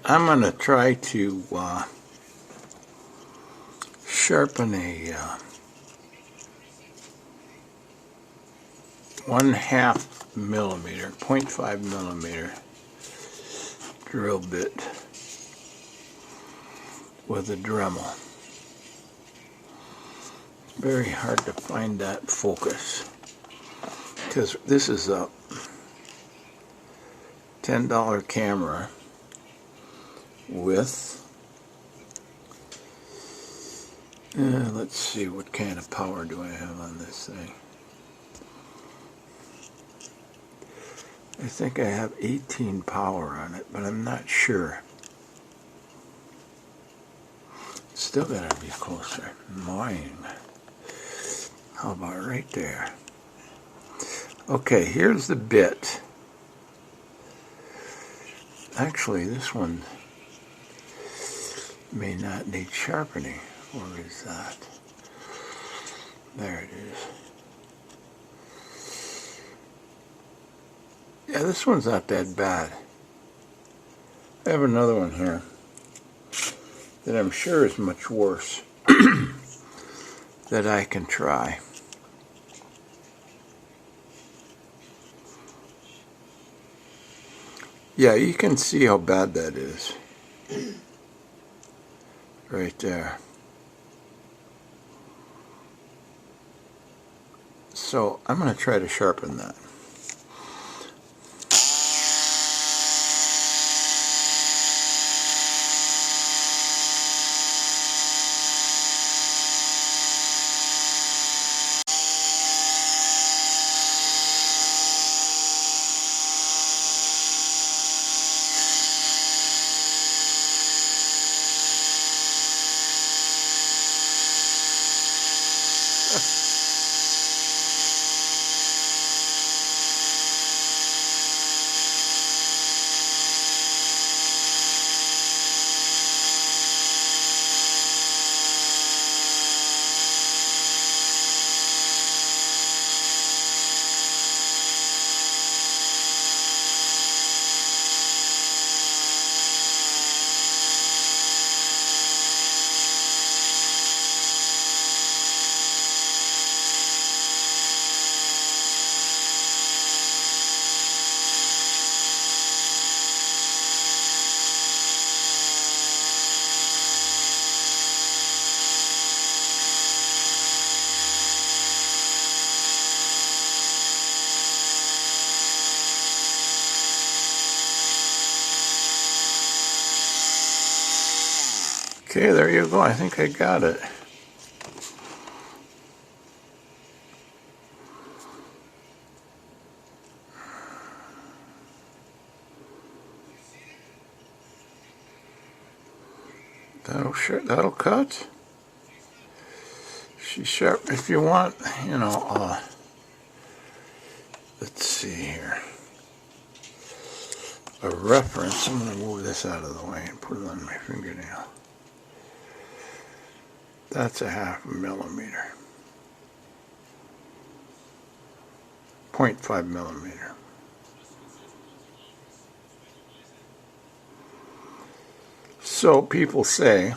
I'm going to try to sharpen a 1/2 millimeter, 0.5 millimeter drill bit with a Dremel. It's very hard to find that focus because this is a $10 camera with let's see, what kind of power do I have on this thing? I think I have 18 power on it, but I'm not sure. Still gotta be closer. Annoying. How about right there? Okay, here's the bit. Actually, this one may not need sharpening. Where is that? There it is. Yeah, this one's not that bad. I have another one here that I'm sure is much worse that I can try. Yeah, you can see how bad that is. Right there. So I'm going to try to sharpen that. Okay, there you go. I think I got it. That'll cut. She's sharp. If you want, you know, let's see here. A reference. I'm going to move this out of the way and put it on my fingernail. That's a 1/2 millimeter. 0.5 millimeter. So people say,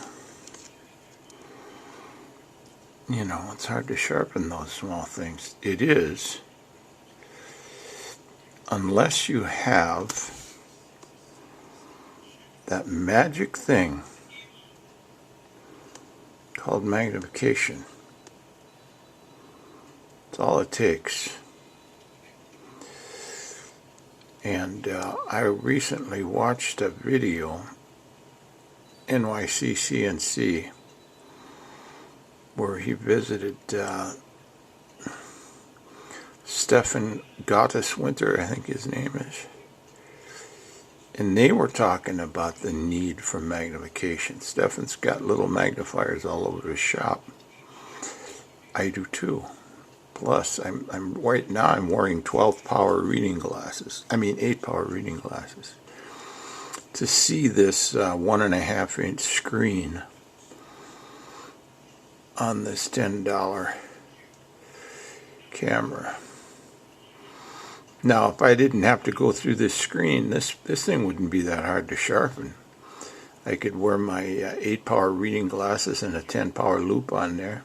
you know, it's hard to sharpen those small things. It is, unless you have that magic thing called magnification. It's all it takes. And I recently watched a video, NYC CNC, where he visited Stefan Gottiswinter, I think his name is. And they were talking about the need for magnification. Stefan's got little magnifiers all over his shop. I do too. Plus, right now I'm wearing 12 power reading glasses. I mean 8 power reading glasses. To see this 1.5 inch screen on this $10 camera. Now, if I didn't have to go through this screen, this thing wouldn't be that hard to sharpen. I could wear my 8-power reading glasses and a 10-power loop on there.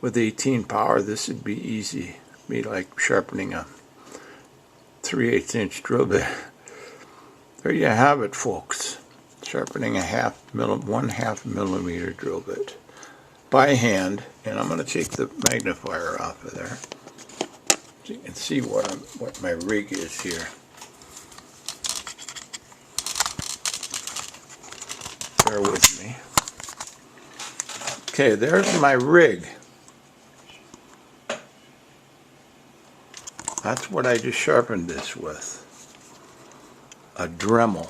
With 18 power, this would be easy. Be like sharpening a 3/8 inch drill bit. There you have it, folks. Sharpening a 1/2 millimeter drill bit by hand. And I'm going to take the magnifier off of there so you can see what my rig is here. Bear with me. Okay, there's my rig. That's what I just sharpened this with. A Dremel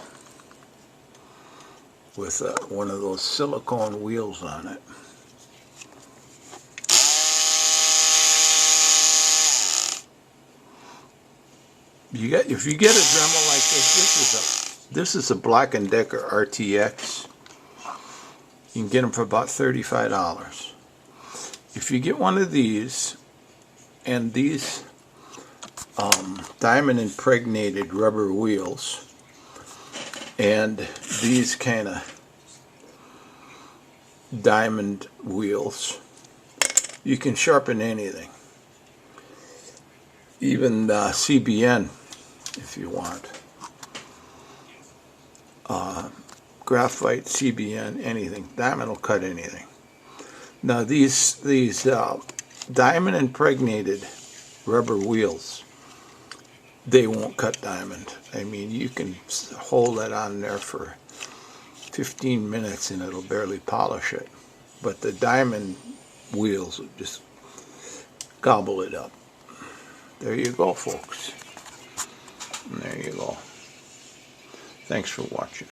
with one of those silicone wheels on it. If you get a Dremel like this is a Black & Decker RTX. You can get them for about $35. If you get one of these and these diamond impregnated rubber wheels and these kind of diamond wheels, you can sharpen anything, even CBN if you want, graphite, CBN, anything. Diamond will cut anything. Now these diamond impregnated rubber wheels, they won't cut diamond. I mean, you can hold that on there for 15 minutes and it'll barely polish it. But the diamond wheels will just gobble it up. There you go, folks. And there you go. Thanks for watching.